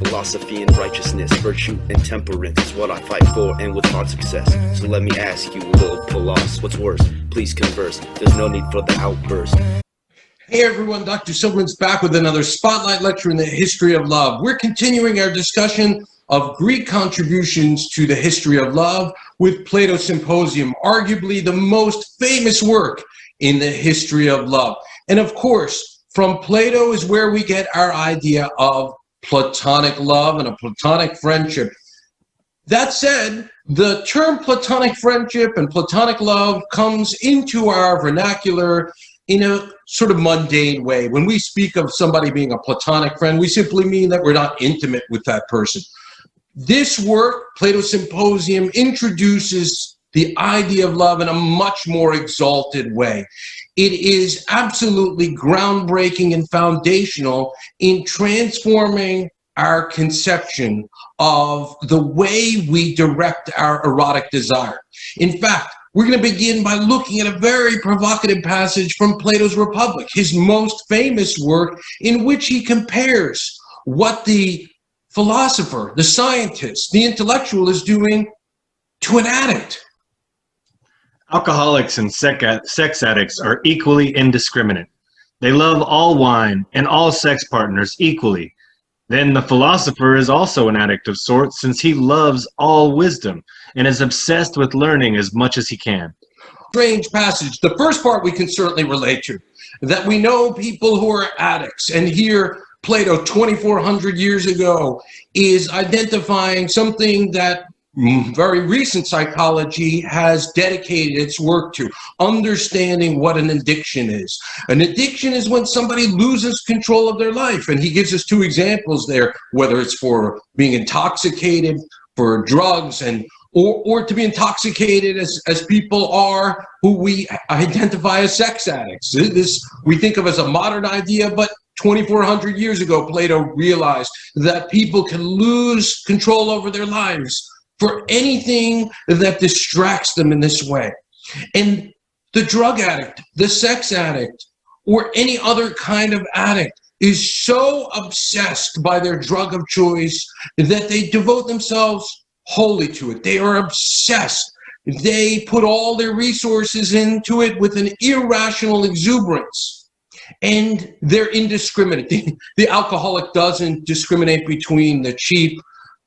Philosophy and righteousness, virtue and temperance is what I fight for, and with hard success. So let me ask you, little Palos, what's worse? Please converse, there's no need for the outburst. Hey everyone, Dr. Silvermintz back with another spotlight lecture in the history of love. We're continuing our discussion of Greek contributions to the history of love with Plato's Symposium, arguably the most famous work in the history of love. And of course, from Plato is where we get our idea of Platonic love and a Platonic friendship. That said, the term Platonic friendship and Platonic love comes into our vernacular in a sort of mundane way. When we speak of somebody being a Platonic friend, we simply mean that we're not intimate with that person. This work, Plato's Symposium, introduces the idea of love in a much more exalted way. It is absolutely groundbreaking and foundational in transforming our conception of the way we direct our erotic desire. In fact, we're going to begin by looking at a very provocative passage from Plato's Republic, his most famous work, in which he compares what the philosopher, the scientist, the intellectual is doing to an addict. Alcoholics and sex addicts are equally indiscriminate. They love all wine and all sex partners equally. Then the philosopher is also an addict of sorts, since he loves all wisdom and is obsessed with learning as much as he can. Strange passage. The first part we can certainly relate to, that we know people who are addicts, and here Plato 2,400 years ago is identifying something that very recent psychology has dedicated its work to, understanding what an addiction is. An addiction is when somebody loses control of their life, and he gives us two examples there, whether it's for being intoxicated, for drugs, and or to be intoxicated as people are who we identify as sex addicts. This we think of as a modern idea, but 2,400 years ago, Plato realized that people can lose control over their lives for anything that distracts them in this way. And the drug addict, the sex addict, or any other kind of addict is so obsessed by their drug of choice that they devote themselves wholly to it. They are obsessed. They put all their resources into it with an irrational exuberance. And they're indiscriminate. The alcoholic doesn't discriminate between the cheap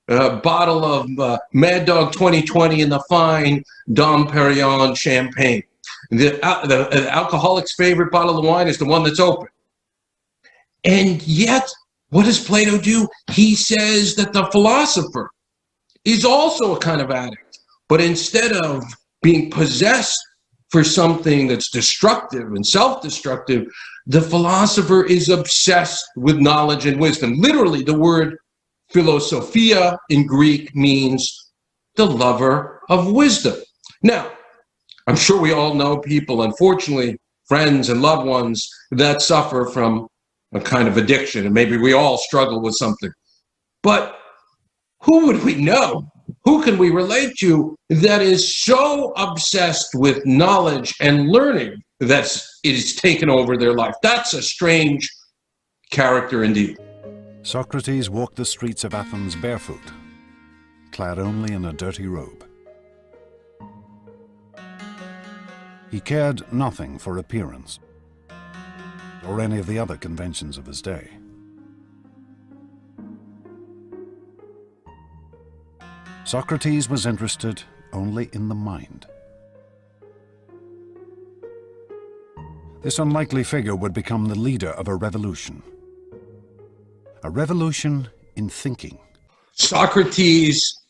bottle of Mad Dog 2020 and the fine Dom Perignon champagne. The alcoholic's favorite bottle of wine is the one that's open. And yet, what does Plato do? He says that the philosopher is also a kind of addict, but instead of being possessed for something that's destructive and self-destructive, the philosopher is obsessed with knowledge and wisdom. Literally, the word philosophia in Greek means the lover of wisdom. Now, I'm sure we all know people, unfortunately, friends and loved ones that suffer from a kind of addiction, and maybe we all struggle with something. But who would we know? Who can we relate to that is so obsessed with knowledge and learning that it has taken over their life? That's a strange character indeed. Socrates walked the streets of Athens barefoot, clad only in a dirty robe. He cared nothing for appearance or any of the other conventions of his day. Socrates was interested only in the mind. This unlikely figure would become the leader of a revolution. A revolution in thinking. Socrates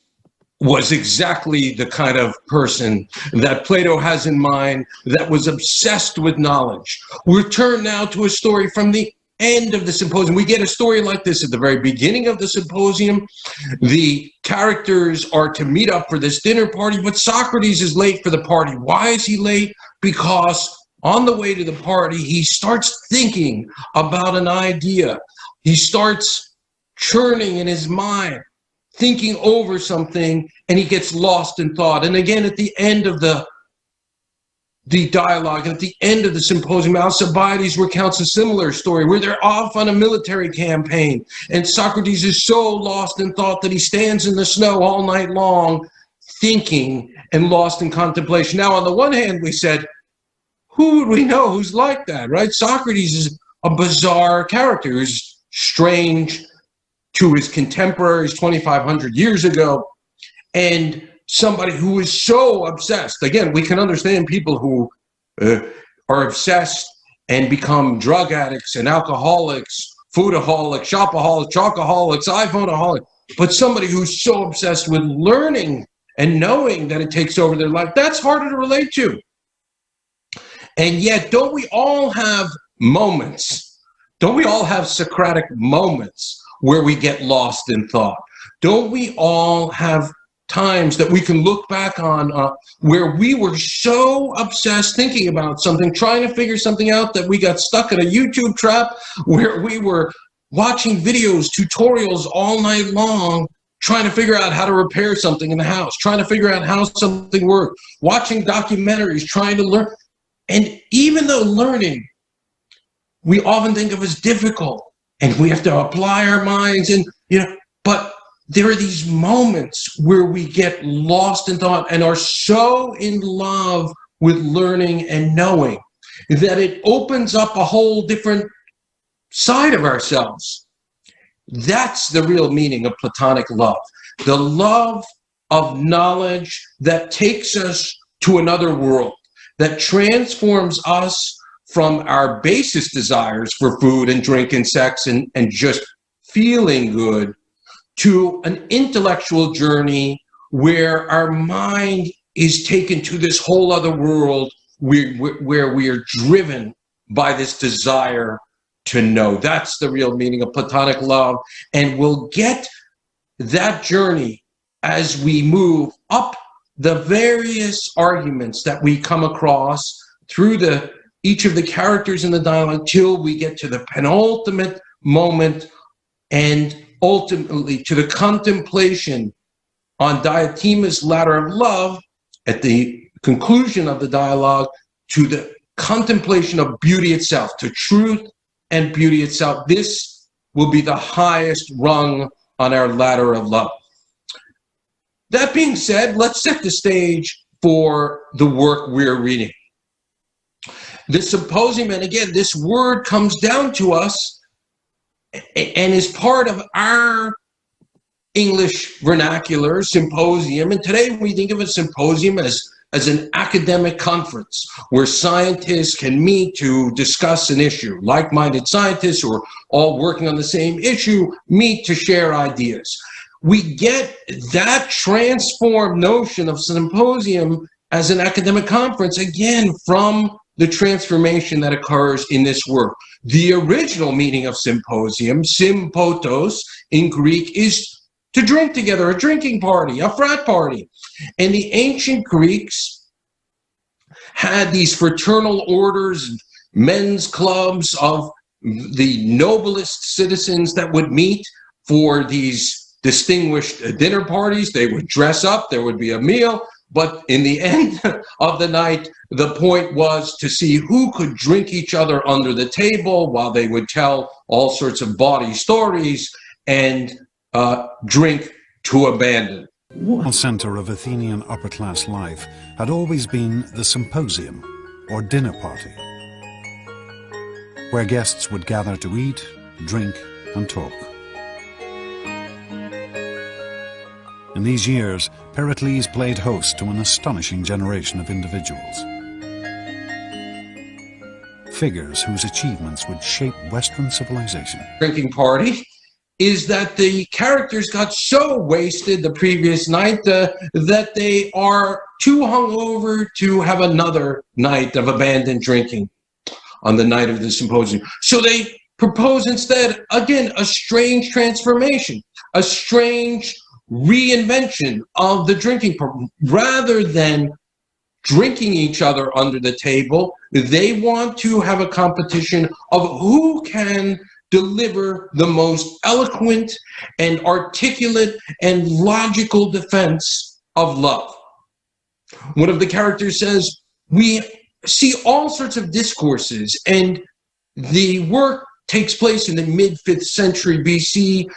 was exactly the kind of person that Plato has in mind, that was obsessed with knowledge. We'll turn now to a story from the end of the Symposium. We get a story like this at the very beginning of the Symposium. The characters are to meet up for this dinner party, but Socrates is late for the party. Why is he late? Because on the way to the party, he starts thinking about an idea. He starts churning in his mind, thinking over something, and he gets lost in thought. And again, at the end of the the dialogue. And at the end of the symposium, Alcibiades recounts a similar story where they're off on a military campaign, and Socrates is so lost in thought that he stands in the snow all night long, thinking and lost in contemplation. Now, on the one hand, we said, who would we know who's like that, right? Socrates is a bizarre character who's strange to his contemporaries 2,500 years ago, and somebody who is so obsessed. Again, we can understand people who are obsessed and become drug addicts and alcoholics, foodaholics, shopaholics, chocoholics, iPhoneaholics, but somebody who's so obsessed with learning and knowing that it takes over their life, that's harder to relate to. And yet, don't we all have moments? Don't we all have Socratic moments where we get lost in thought? Don't we all have times that we can look back on where we were so obsessed thinking about something, trying to figure something out, that we got stuck in a YouTube trap where we were watching videos, tutorials all night long, trying to figure out how to repair something in the house, trying to figure out how something worked, watching documentaries, trying to learn. And even though learning, we often think of as difficult, and we have to apply our minds, and but there are these moments where we get lost in thought and are so in love with learning and knowing that it opens up a whole different side of ourselves. That's the real meaning of Platonic love. The love of knowledge that takes us to another world, that transforms us from our basest desires for food and drink and sex and just feeling good, to an intellectual journey where our mind is taken to this whole other world where we are driven by this desire to know. That's the real meaning of Platonic love. And we'll get that journey as we move up the various arguments that we come across through each of the characters in the dialogue till we get to the penultimate moment, and ultimately to the contemplation on Diotima's ladder of love at the conclusion of the dialogue, to the contemplation of beauty itself, to truth and beauty itself. This will be the highest rung on our ladder of love. That being said, let's set the stage for the work we're reading. The Symposium, and again, this word comes down to us and is part of our English vernacular, symposium. And today we think of a symposium as an academic conference where scientists can meet to discuss an issue. Like-minded scientists who are all working on the same issue meet to share ideas. We get that transformed notion of symposium as an academic conference, again, from the transformation that occurs in this work. The original meaning of symposium, sympotos in Greek, is to drink together, a drinking party, a frat party. And the ancient Greeks had these fraternal orders, men's clubs of the noblest citizens that would meet for these distinguished dinner parties. They would dress up, there would be a meal, but in the end of the night, the point was to see who could drink each other under the table while they would tell all sorts of bawdy stories and drink to abandon. One centre of Athenian upper-class life had always been the symposium, or dinner party, where guests would gather to eat, drink, and talk. In these years, Pericles played host to an astonishing generation of individuals. Figures whose achievements would shape Western civilization. Drinking party is that the characters got so wasted the previous night that they are too hungover to have another night of abandoned drinking on the night of the symposium. So they propose instead, again, a strange transformation, a strange reinvention of the drinking program. Rather than drinking each other under the table, they want to have a competition of who can deliver the most eloquent and articulate and logical defense of love. One of the characters says, we see all sorts of discourses, and the work takes place in the mid-5th century BC,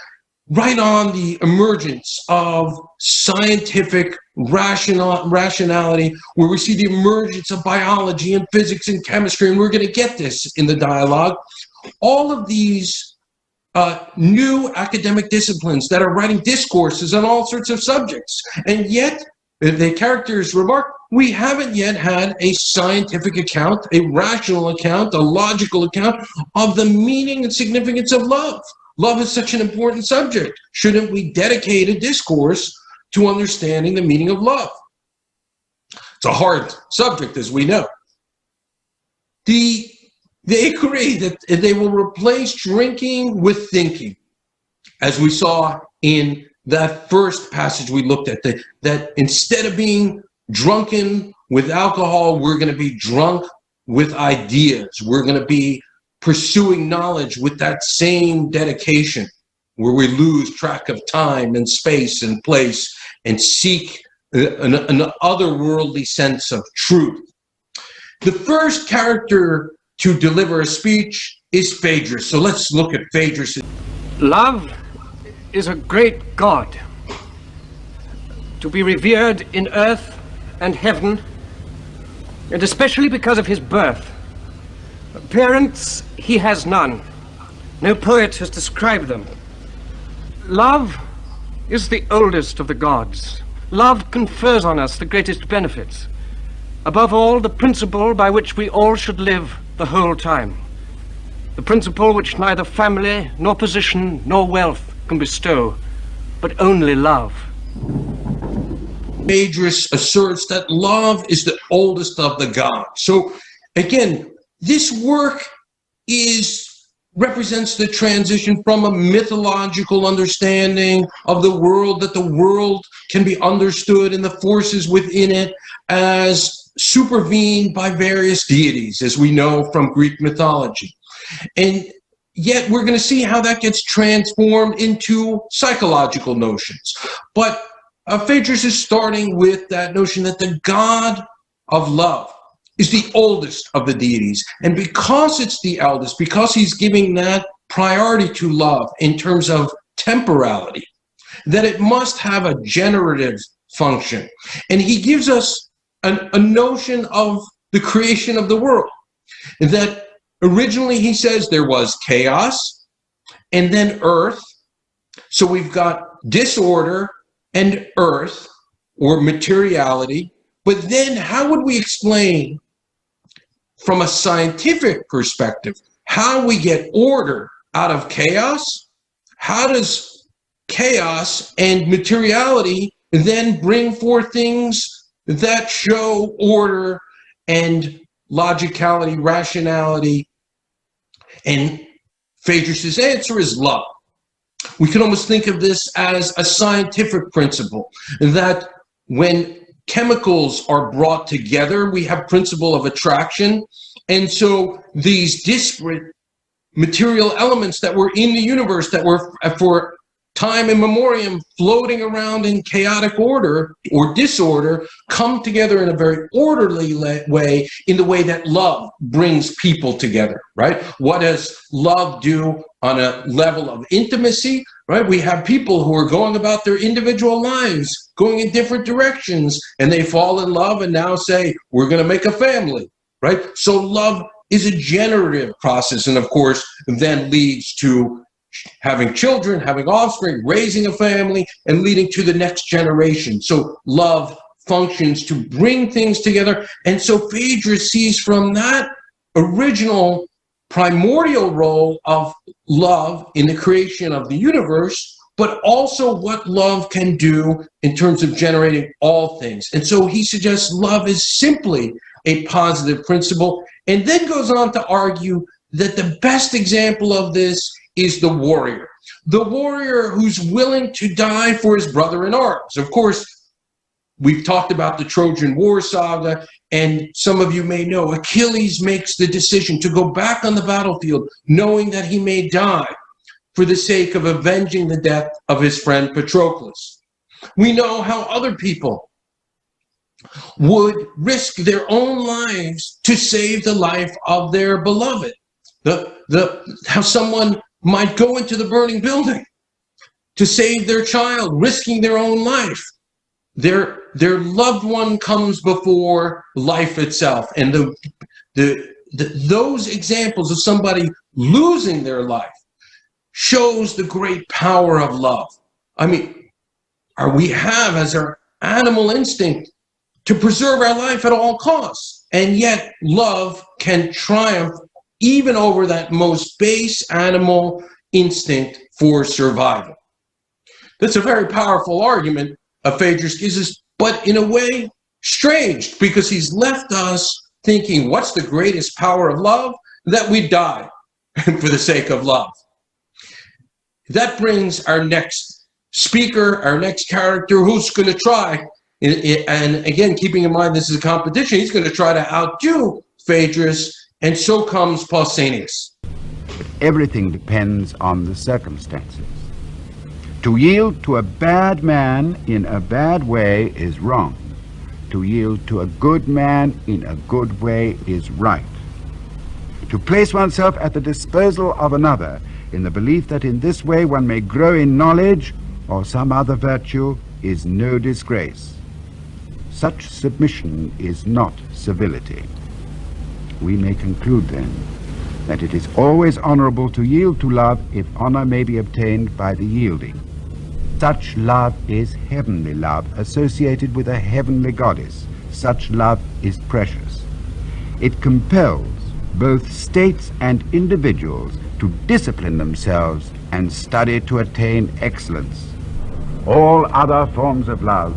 right on the emergence of scientific rationality, where we see the emergence of biology and physics and chemistry, and we're going to get this in the dialogue. All of these new academic disciplines that are writing discourses on all sorts of subjects, and yet, the characters remark, we haven't yet had a scientific account, a rational account, a logical account of the meaning and significance of love. Love is such an important subject. Shouldn't we dedicate a discourse to understanding the meaning of love? It's a hard subject, as we know. They agree that they will replace drinking with thinking, as we saw in that first passage we looked at, that instead of being drunken with alcohol, we're going to be drunk with ideas. We're going to be pursuing knowledge with that same dedication, where we lose track of time and space and place and seek an otherworldly sense of truth. The first character to deliver a speech is Phaedrus. So let's look at Phaedrus. Love is a great god, to be revered in earth and heaven, and especially because of his birth. Parents, he has none. No poet has described them. Love is the oldest of the gods. Love confers on us the greatest benefits. Above all, the principle by which we all should live the whole time. The principle which neither family, nor position, nor wealth can bestow, but only love. Phaedrus asserts that love is the oldest of the gods. So again, this work represents the transition from a mythological understanding of the world, that the world can be understood and the forces within it as supervened by various deities, as we know from Greek mythology. And yet we're going to see how that gets transformed into psychological notions. But Phaedrus is starting with that notion that the god of love is the oldest of the deities. And because it's the eldest, because he's giving that priority to love in terms of temporality, that it must have a generative function. And he gives us a notion of the creation of the world, that originally, he says, there was chaos and then earth. So we've got disorder and earth, or materiality. But then how would we explain, from a scientific perspective, how we get order out of chaos? How does chaos and materiality then bring forth things that show order and logicality, rationality? And Phaedrus' answer is love. We can almost think of this as a scientific principle, that when chemicals are brought together, we have principle of attraction. And so these disparate material elements that were in the universe, that were for time immemorial floating around in chaotic order or disorder, come together in a very orderly way, in the way that love brings people together, right? What does love do on a level of intimacy, right? We have people who are going about their individual lives, going in different directions, and they fall in love and now say, we're going to make a family, right? So love is a generative process, and of course, then leads to having children, having offspring, raising a family, and leading to the next generation. So love functions to bring things together. And so Phaedrus sees from that original primordial role of love in the creation of the universe, but also what love can do in terms of generating all things. And so he suggests love is simply a positive principle, and then goes on to argue that the best example of this is the warrior who's willing to die for his brother in arms. Of course, we've talked about the Trojan War saga, and some of you may know Achilles makes the decision to go back on the battlefield, knowing that he may die for the sake of avenging the death of his friend Patroclus. We know how other people would risk their own lives to save the life of their beloved. How someone might go into the burning building to save their child, risking their own life. Their loved one comes before life itself. And those examples of somebody losing their life shows the great power of love. I mean, we have as our animal instinct to preserve our life at all costs. And yet love can triumph even over that most base animal instinct for survival. That's a very powerful argument Phaedrus gives us, but in a way strange, because he's left us thinking, what's the greatest power of love? That we die for the sake of love. That brings our next speaker, our next character, who's going to try, and again, keeping in mind this is a competition, he's going to try to outdo Phaedrus, and so comes Pausanias. Everything depends on the circumstances. To yield to a bad man in a bad way is wrong. To yield to a good man in a good way is right. To place oneself at the disposal of another in the belief that in this way one may grow in knowledge or some other virtue is no disgrace. Such submission is not civility. We may conclude then that it is always honorable to yield to love if honor may be obtained by the yielding. Such love is heavenly love, associated with a heavenly goddess. Such love is precious. It compels both states and individuals to discipline themselves and study to attain excellence. All other forms of love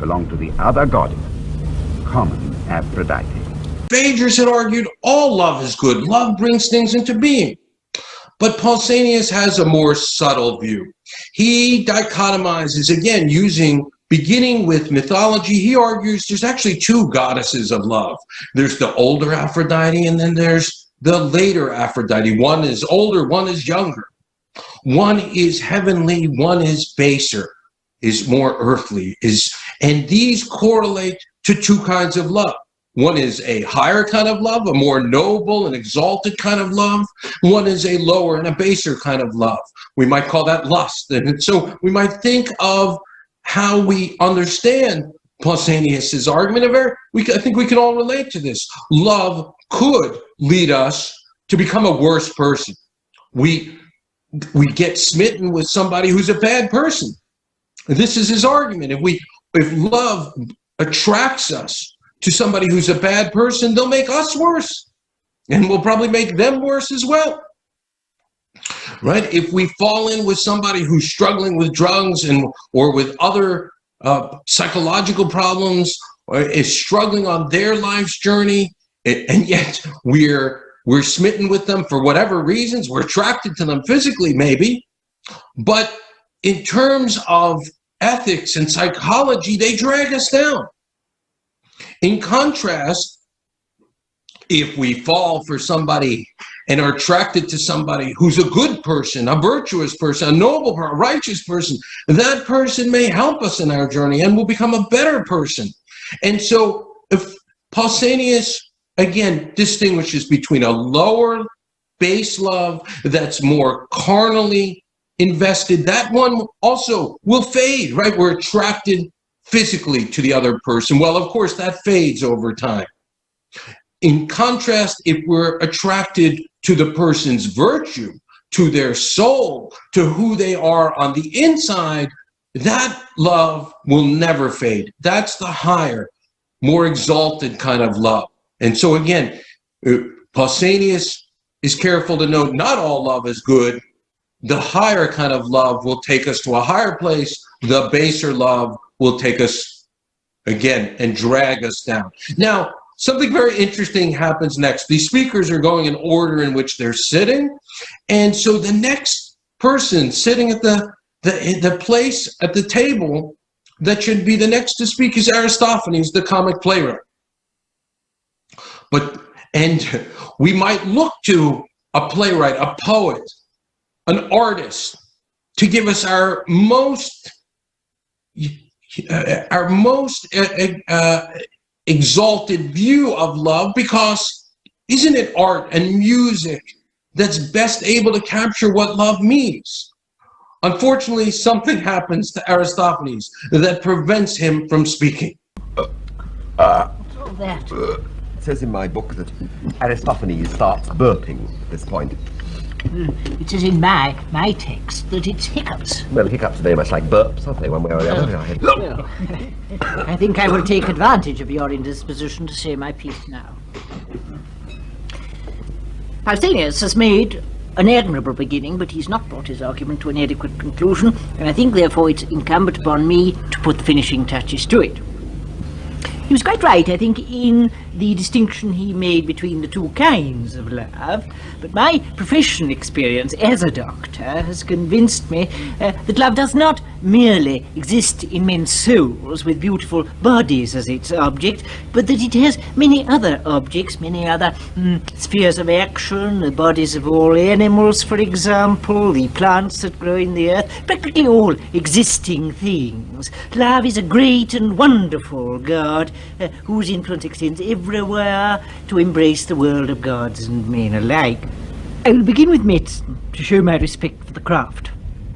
belong to the other goddess, common Aphrodite. Phaedrus had argued all love is good. Love brings things into being. But Pausanias has a more subtle view. He dichotomizes, again, beginning with mythology. He argues there's actually two goddesses of love. There's the older Aphrodite, and then there's the later Aphrodite. One is older, one is younger. One is heavenly, one is baser, is more earthly. And these correlate to two kinds of love. One is a higher kind of love, a more noble and exalted kind of love. One is a lower and a baser kind of love. We might call that lust. And so we might think of how we understand Pausanias' argument. I think we can all relate to this. Love could lead us to become a worse person. We get smitten with somebody who's a bad person. This is his argument. If love attracts us to somebody who's a bad person, they'll make us worse, and we'll probably make them worse as well. Right? If we fall in with somebody who's struggling with drugs or with other psychological problems, or is struggling on their life's journey, and yet we're smitten with them for whatever reasons, we're attracted to them physically maybe, but in terms of ethics and psychology, they drag us down. In contrast, if we fall for somebody and are attracted to somebody who's a good person, a virtuous person, a noble person, a righteous person, that person may help us in our journey and will become a better person. And so if Pausanias, again, distinguishes between a lower base love that's more carnally invested, that one also will fade, right? We're attracted physically to the other person. Well, of course, that fades over time. In contrast, if we're attracted to the person's virtue, to their soul, to who they are on the inside, that love will never fade. That's the higher, more exalted kind of love. And so again, Pausanias is careful to note not all love is good. The higher kind of love will take us to a higher place. The baser love will take us again and drag us down. Now, something very interesting happens next. These speakers are going in order in which they're sitting. And so the next person sitting at the place at the table that should be the next to speak is Aristophanes, the comic playwright. And we might look to a playwright, a poet, an artist to give us our most our most exalted view of love, because isn't it art and music that's best able to capture what love means? Unfortunately, something happens to Aristophanes that prevents him from speaking. What's all that? It says in my book that Aristophanes starts burping at this point. It says in my text that it's hiccups. Well, hiccups are very much like burps, aren't they, one way or the other? Well, I think I will take advantage of your indisposition to say my piece now. Pausanias has made an admirable beginning, but he's not brought his argument to an adequate conclusion, and I think, therefore, it's incumbent upon me to put the finishing touches to it. He was quite right, I think, in the distinction he made between the two kinds of love, but my professional experience as a doctor has convinced me that love does not merely exist in men's souls with beautiful bodies as its object, but that it has many other objects, many other spheres of action, the bodies of all animals, for example, the plants that grow in the earth, practically all existing things. Love is a great and wonderful God whose influence extends everywhere to embrace the world of gods and men alike. I will begin with medicine to show my respect for the craft.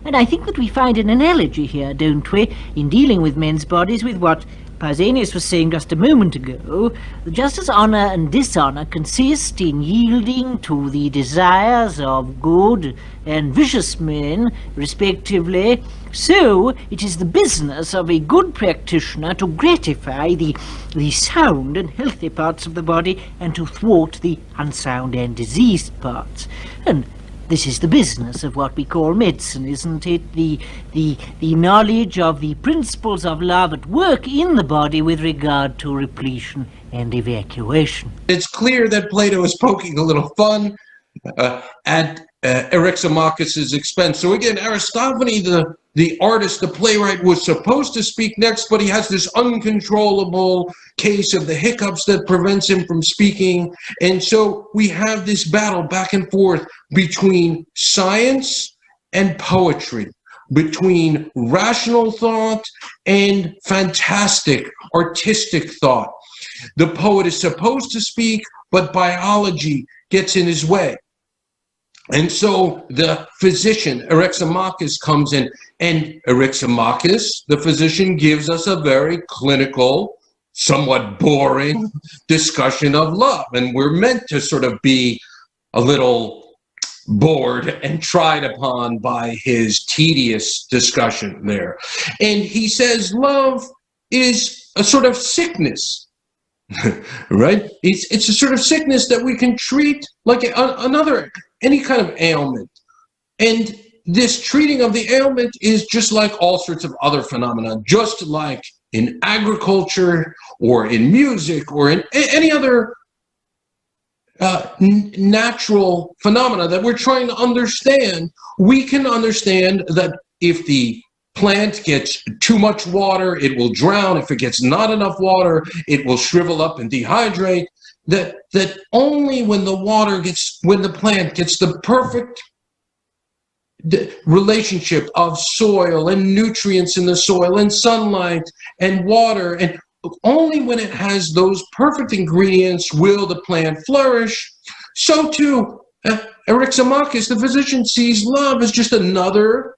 And I think that we find an analogy here, don't we, in dealing with men's bodies with what Pausanias was saying just a moment ago, that just as honor and dishonor consist in yielding to the desires of good and vicious men, respectively, so it is the business of a good practitioner to gratify the sound and healthy parts of the body and to thwart the unsound and diseased parts. And this is the business of what we call medicine, isn't it? The knowledge of the principles of love at work in the body with regard to repletion and evacuation. It's clear that Plato is poking a little fun at Eryximachus's expense. So again, Aristophanes, the artist, the playwright, was supposed to speak next, but he has this uncontrollable case of the hiccups that prevents him from speaking. And so we have this battle back and forth between science and poetry, between rational thought and fantastic, artistic thought. The poet is supposed to speak, but biology gets in his way. And so the physician, Eryximachus, comes in, and Eryximachus, the physician, gives us a very clinical, somewhat boring discussion of love. And we're meant to sort of be a little bored and tried upon by his tedious discussion there. And he says love is a sort of sickness. Right? It's a sort of sickness that we can treat like any kind of ailment. And this treating of the ailment is just like all sorts of other phenomena, just like in agriculture or in music or in any other natural phenomena that we're trying to understand. We can understand that if the plant gets too much water, it will drown. If it gets not enough water, it will shrivel up and dehydrate. That only when the plant gets the perfect relationship of soil and nutrients in the soil and sunlight and water, and only when it has those perfect ingredients will the plant flourish. So too, Eryximachus, the physician, sees love as just another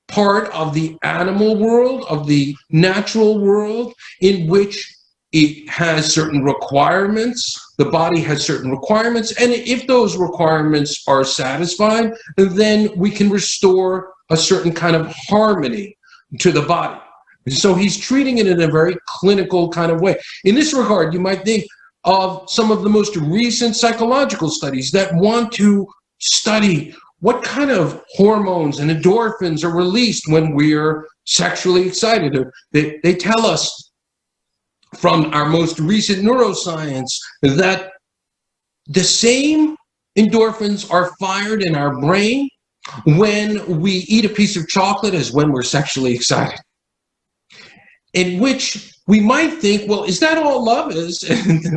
part of the animal world, of the natural world, in which it has certain requirements. The body has certain requirements, and if those requirements are satisfied, then we can restore a certain kind of harmony to the body. So he's treating it in a very clinical kind of way. In this regard, you might think of some of the most recent psychological studies that want to study what kind of hormones and endorphins are released when we're sexually excited. They tell us from our most recent neuroscience that the same endorphins are fired in our brain when we eat a piece of chocolate as when we're sexually excited. in which we might think, well, is that all love is?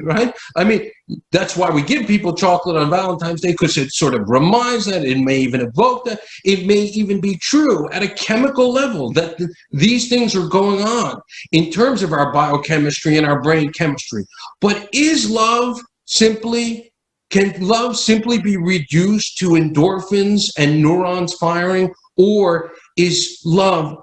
Right? I mean, that's why we give people chocolate on Valentine's Day, because it sort of reminds that, it may even evoke that, it may even be true at a chemical level that these things are going on in terms of our biochemistry and our brain chemistry. But is love simply, can love simply be reduced to endorphins and neurons firing, or is love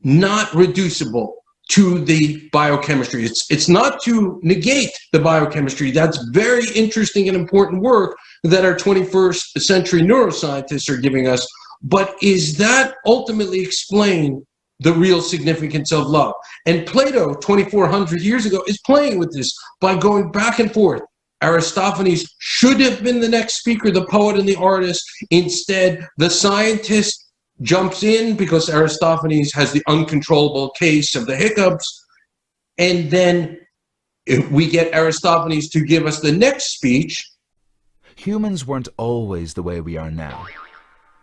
not reducible to the biochemistry? It's not to negate the biochemistry. That's very interesting and important work that our 21st century neuroscientists are giving us. But is that ultimately explain the real significance of love? And Plato, 2,400 years ago, is playing with this by going back and forth. Aristophanes should have been the next speaker, the poet and the artist. Instead, the scientist jumps in because Aristophanes has the uncontrollable case of the hiccups. And then we get Aristophanes to give us the next speech. Humans weren't always the way we are now.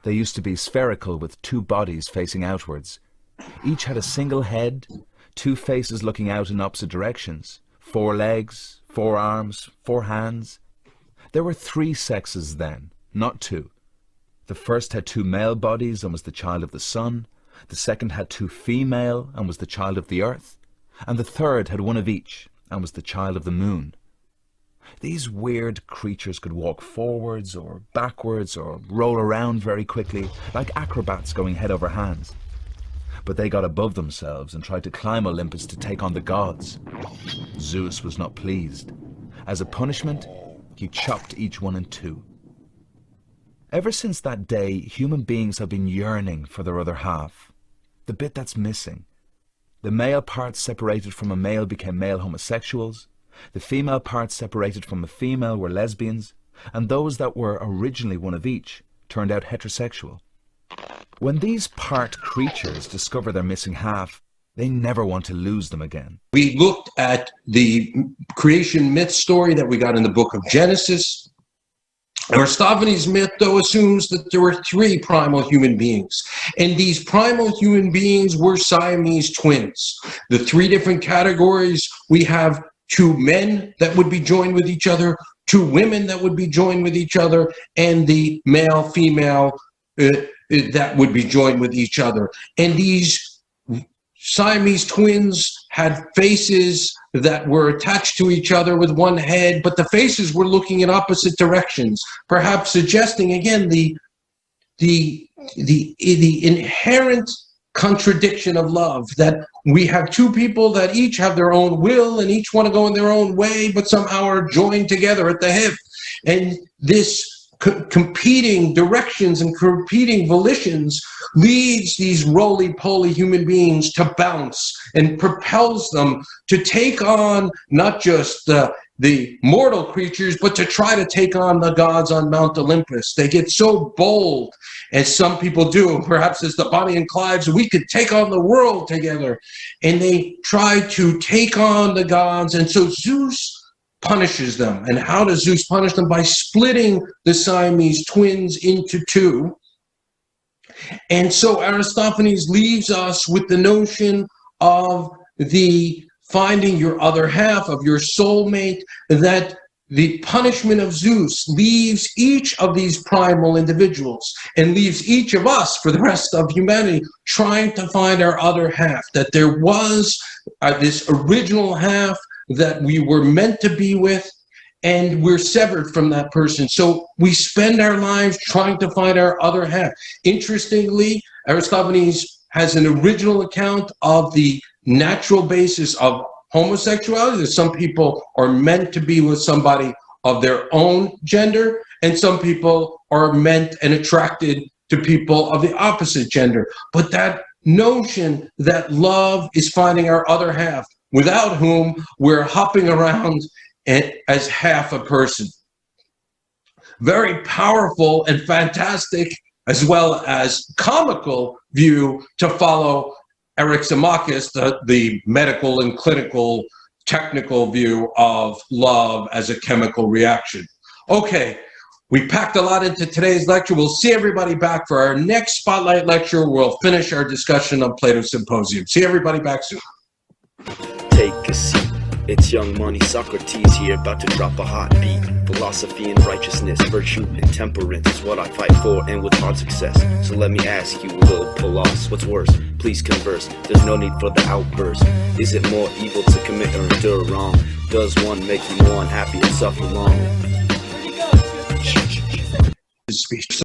They used to be spherical with two bodies facing outwards. Each had a single head, two faces looking out in opposite directions, 4 legs, 4 arms, 4 hands. There were 3 sexes then, not 2. The first had 2 male bodies and was the child of the sun. The second had 2 female and was the child of the earth. And the third had 1 of each and was the child of the moon. These weird creatures could walk forwards or backwards or roll around very quickly, like acrobats going head over hands. But they got above themselves and tried to climb Olympus to take on the gods. Zeus was not pleased. As a punishment, he chopped each one in 2. Ever since that day, human beings have been yearning for their other half, the bit that's missing. The male parts separated from a male became male homosexuals, the female parts separated from a female were lesbians, and those that were originally 1 of each turned out heterosexual. When these part creatures discover their missing half, they never want to lose them again. We looked at the creation myth story that we got in the book of Genesis. Aristophanes' myth, though, assumes that there were 3 primal human beings, and these primal human beings were Siamese twins. The 3 different categories: we have 2 men that would be joined with each other, 2 women that would be joined with each other, and the male-female that would be joined with each other. And these Siamese twins had faces that were attached to each other with 1 head, but the faces were looking in opposite directions, perhaps suggesting again the inherent contradiction of love, that we have 2 people that each have their own will and each want to go in their own way, but somehow are joined together at the hip. And this competing directions and competing volitions leads these roly-poly human beings to bounce and propels them to take on not just the mortal creatures, but to try to take on the gods on Mount Olympus. They get so bold, as some people do, perhaps as the Bonnie and Clydes, we could take on the world together. And they try to take on the gods, and so Zeus punishes them. And how does Zeus punish them? By splitting the Siamese twins into 2. And so Aristophanes leaves us with the notion of the finding your other half, of your soulmate, that the punishment of Zeus leaves each of these primal individuals and leaves each of us, for the rest of humanity, trying to find our other half, that there was this original half that we were meant to be with, and we're severed from that person. So we spend our lives trying to find our other half. Interestingly, Aristophanes has an original account of the natural basis of homosexuality, that some people are meant to be with somebody of their own gender, and some people are meant and attracted to people of the opposite gender. But that notion that love is finding our other half, without whom we're hopping around as half a person. Very powerful and fantastic, as well as comical view to follow Eryximachus, the medical and clinical technical view of love as a chemical reaction. Okay, we packed a lot into today's lecture. We'll see everybody back for our next spotlight lecture. We'll finish our discussion on Plato's Symposium. See everybody back soon. Take a seat. It's Young Money Socrates here, about to drop a hot beat. Philosophy and righteousness, virtue and temperance is what I fight for, and with hard success. So let me ask you, little Palos, what's worse? Please converse. There's no need for the outburst. Is it more evil to commit or endure wrong? Does one make you more unhappy and suffer long? Speech.